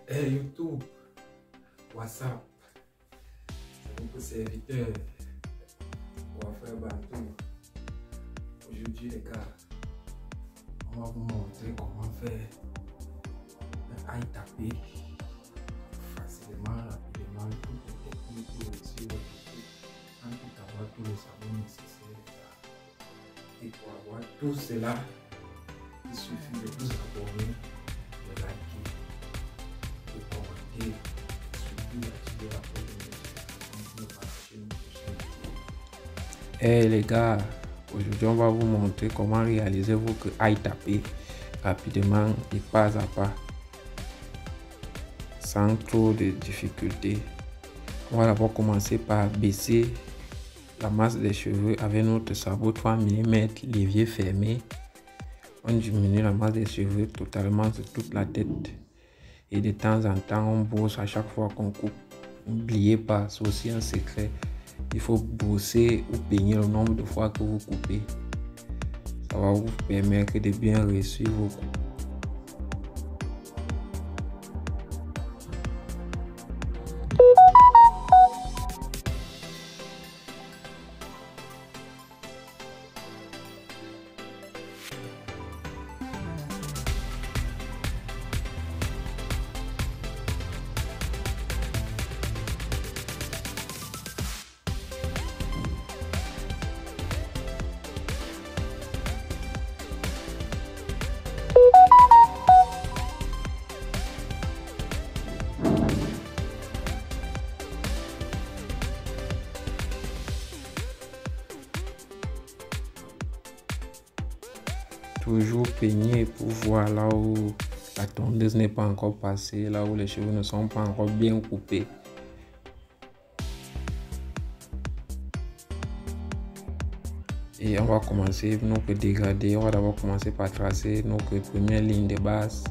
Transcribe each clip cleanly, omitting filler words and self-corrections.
Hey YouTube, WhatsApp, c'est votre serviteur pour faire Bantou. Aujourd'hui les gars, on va vous montrer comment faire un high tapé facilement, rapidement, toutes les techniques pour réussir votre truc, sans tout avoir tous les sabots nécessaires les gars. Et pour avoir tout cela, il suffit de vous abonner, de liker, de commenter, surtout d'activer la cloche de notification pour ne pas rater une prochaine vidéo. Hey les gars, aujourd'hui on va vous montrer comment réaliser votre high tapé rapidement et pas à pas, sans trop de difficultés. On va d'abord commencer par baisser la masse des cheveux avec notre sabot 3 mm l'évier fermé. On diminue la masse des cheveux totalement sur toute la tête. Et de temps en temps, on brosse à chaque fois qu'on coupe. N'oubliez pas, c'est aussi un secret. Il faut brosser ou peigner le nombre de fois que vous coupez. Ça va vous permettre de bien réussir vos coupes. Toujours peigner pour voir là où la tondeuse n'est pas encore passée, là où les cheveux ne sont pas encore bien coupés. Et on va commencer notre dégradé. On va d'abord commencer par tracer notre première ligne de base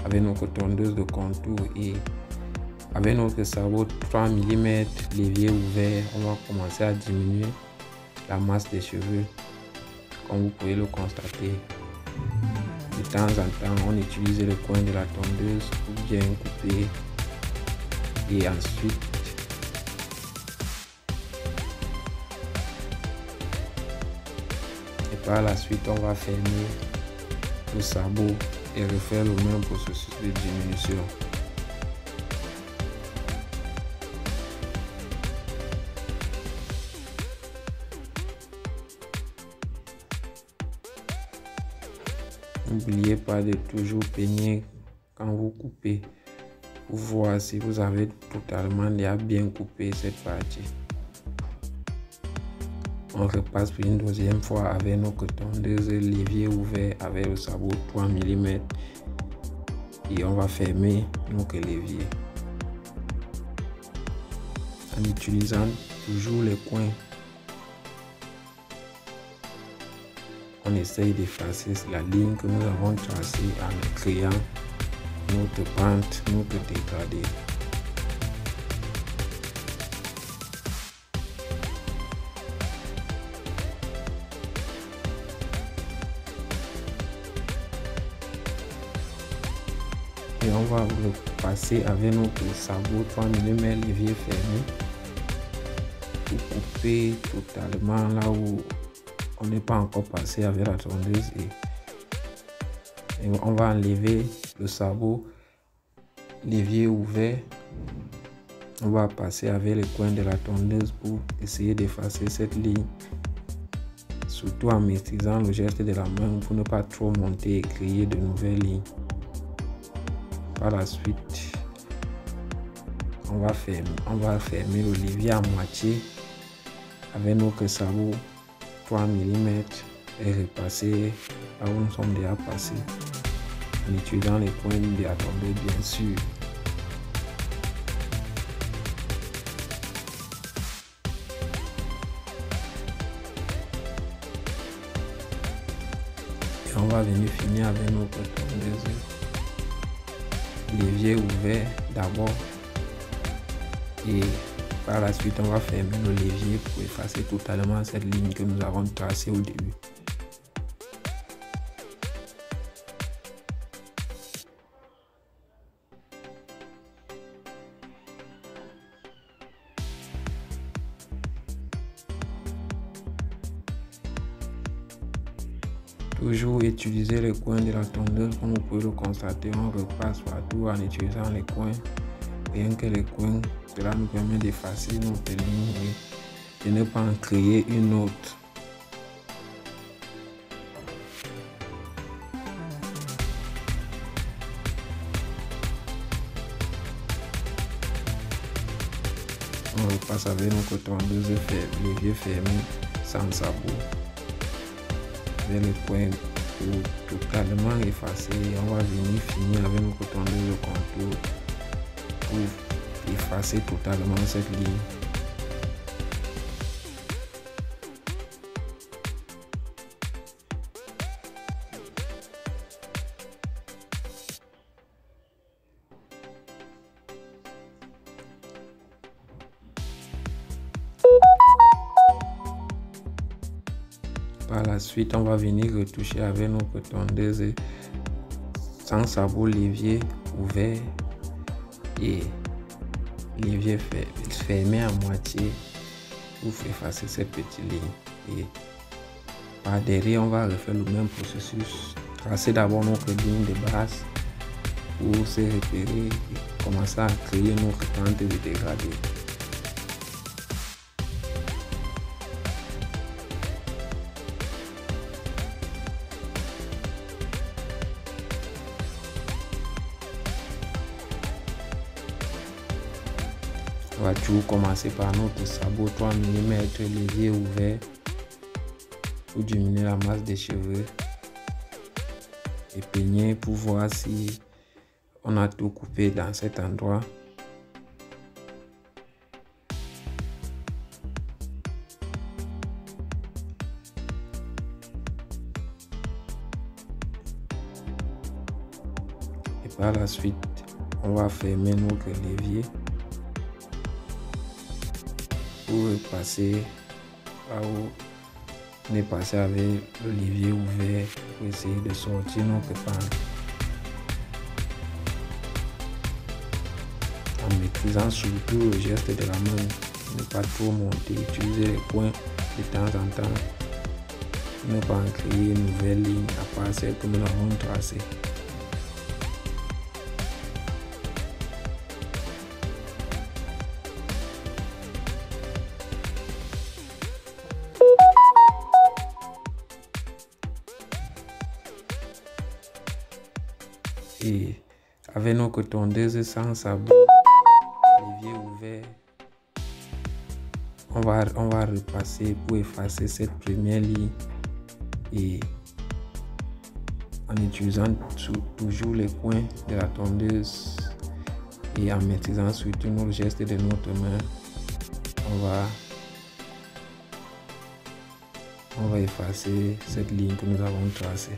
avec notre tondeuse de contour et avec notre sabot 3 mm l'évier ouvert. On va commencer à diminuer la masse des cheveux. Comme vous pouvez le constater, de temps en temps, on utilise le coin de la tondeuse pour bien couper. Et ensuite, par la suite, on va fermer le sabot et refaire le même processus de diminution. N'oubliez pas de toujours peigner quand vous coupez pour voir si vous avez totalement bien coupé cette partie. On repasse pour une deuxième fois avec notre tondeuse l'évier ouvert avec le sabot 3 mm et on va fermer notre l'évier en utilisant toujours les coins. On essaye d'effacer la ligne que nous avons tracée en créant notre pente, notre dégradé. Et on va le passer avec notre sabot 3 mm l'évier fermé pour couper totalement là où on n'est pas encore passé avec la tondeuse et on va enlever le sabot l'évier ouvert. On va passer avec le coin de la tondeuse pour essayer d'effacer cette ligne, surtout en maîtrisant le geste de la main pour ne pas trop monter et créer de nouvelles lignes. Par la suite, on va fermer le l'évier à moitié avec notre sabot 3 mm et repasser là où nous sommes déjà passés en utilisant les coins de la tondeuse bien sûr. Et on va venir finir avec notre tondeuse l'évier ouvert d'abord et par la suite on va fermer le l'évier pour effacer totalement cette ligne que nous avons tracée au début. Toujours utiliser les coins de la tondeuse, comme vous pouvez le constater, on repasse partout en utilisant les coins. Rien que les coins, cela nous permet d'effacer notre ligne et de ne pas en créer une autre. On repasse avec notre tondeuse levier fermé sans sabot. Avec les coins totalement effacés, on va venir finir avec notre tondeuse de contour pour effacer totalement cette ligne. Par la suite, on va venir retoucher avec notre tondeuse sans sabot, levier ouvert et levier fermé à moitié pour effacer cette petite ligne. Et par derrière, on va refaire le même processus. Tracer d'abord notre ligne de base pour se repérer et commencer à créer notre tente de dégradé. On va toujours commencer par notre sabot 3 mm levier ouvert pour diminuer la masse des cheveux et peigner pour voir si on a tout coupé dans cet endroit. Et par la suite, on va fermer notre levier pour passer là où on est passé avec le levier ouvert pour essayer de sortir notre pente en maîtrisant surtout le geste de la main, ne pas trop monter, utiliser les coins de temps en temps, ne pas en créer une nouvelle ligne à part celle que nous avons tracée. Et avec notre tondeuse sans sabot, levier ouvert, on va repasser pour effacer cette première ligne et en utilisant toujours les coins de la tondeuse et en maîtrisant surtout nos gestes de notre main, on va effacer cette ligne que nous avons tracée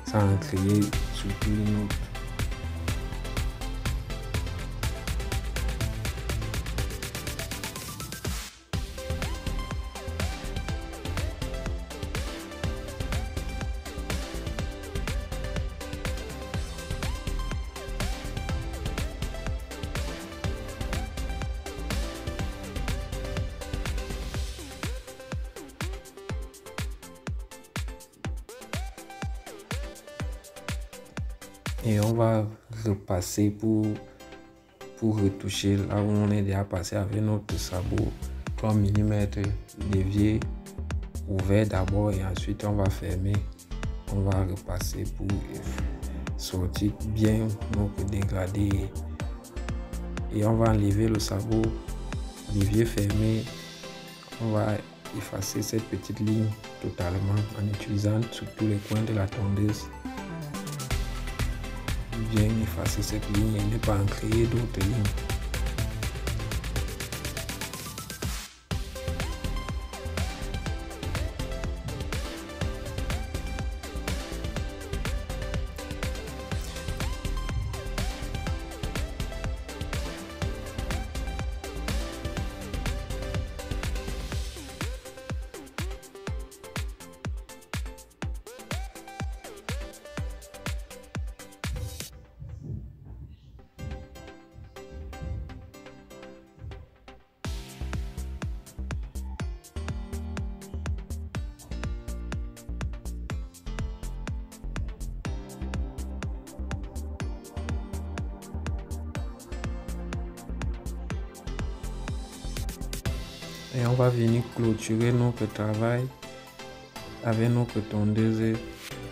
sans en créer surtout une autre. Et on va repasser pour retoucher là où on est déjà passé avec notre sabot 3 mm levier ouvert d'abord et ensuite on va fermer. On va repasser pour sortir bien notre dégradé et on va enlever le sabot levier fermé. On va effacer cette petite ligne totalement en utilisant surtout les coins de la tondeuse. Bien effacer cette ligne et ne pas en créer d'autres lignes. Et on va venir clôturer notre travail avec notre tondeuse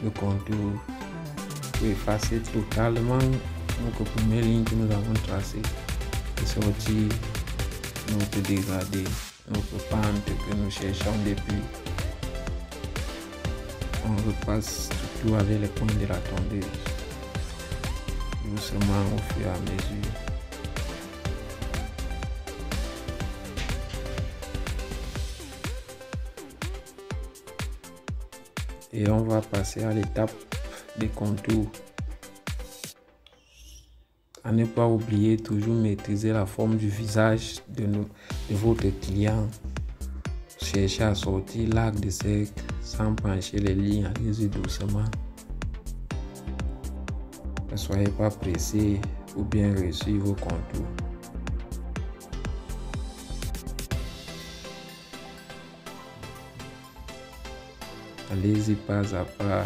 de contour pour effacer totalement notre première ligne que nous avons tracée et sortir notre dégradé, notre pente que nous cherchons depuis. On repasse tout avec les points de la tondeuse, doucement au fur et à mesure. Et on va passer à l'étape des contours. À ne pas oublier, toujours maîtriser la forme du visage de votre client. Cherchez à sortir l'arc de cercle sans pencher les lignes, allez-y doucement. Ne soyez pas pressé pour bien réussir vos contours. Allez-y pas à pas.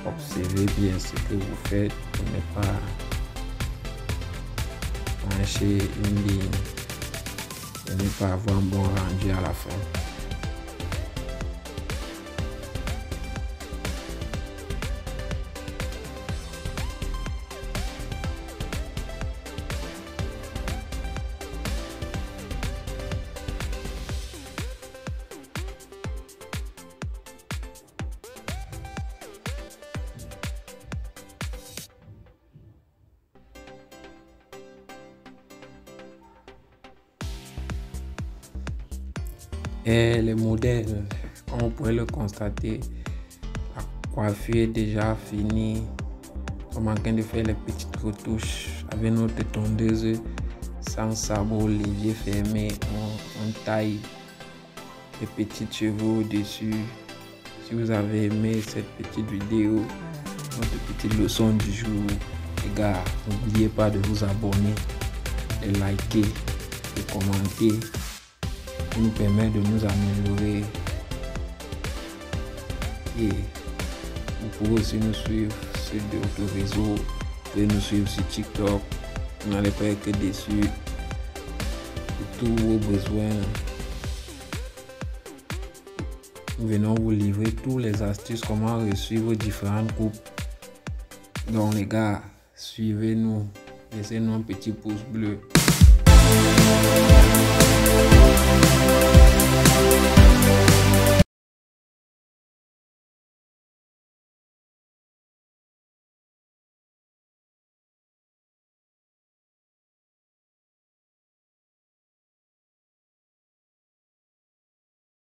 Observez bien ce que vous faites pour ne pas pencher une ligne et ne pas avoir un bon rendu à la fin. Et les modèles, comme vous pouvez le constater, la coiffure est déjà finie. On est en train de faire les petites retouches avec notre tondeuse sans sabot, l'évier fermé. On taille les petits cheveux au-dessus. Si vous avez aimé cette petite vidéo, notre petite leçon du jour, les gars, n'oubliez pas de vous abonner, de liker, de commenter. Qui nous permet de nous améliorer. Et vous pouvez aussi nous suivre sur d'autres réseaux. Vous pouvez nous suivre sur TikTok. Vous n'allez pas être déçus pour tous vos besoins. Nous venons vous livrer toutes les astuces, comment réussir vos différentes coupes. Donc les gars, suivez-nous. Laissez-nous un petit pouce bleu.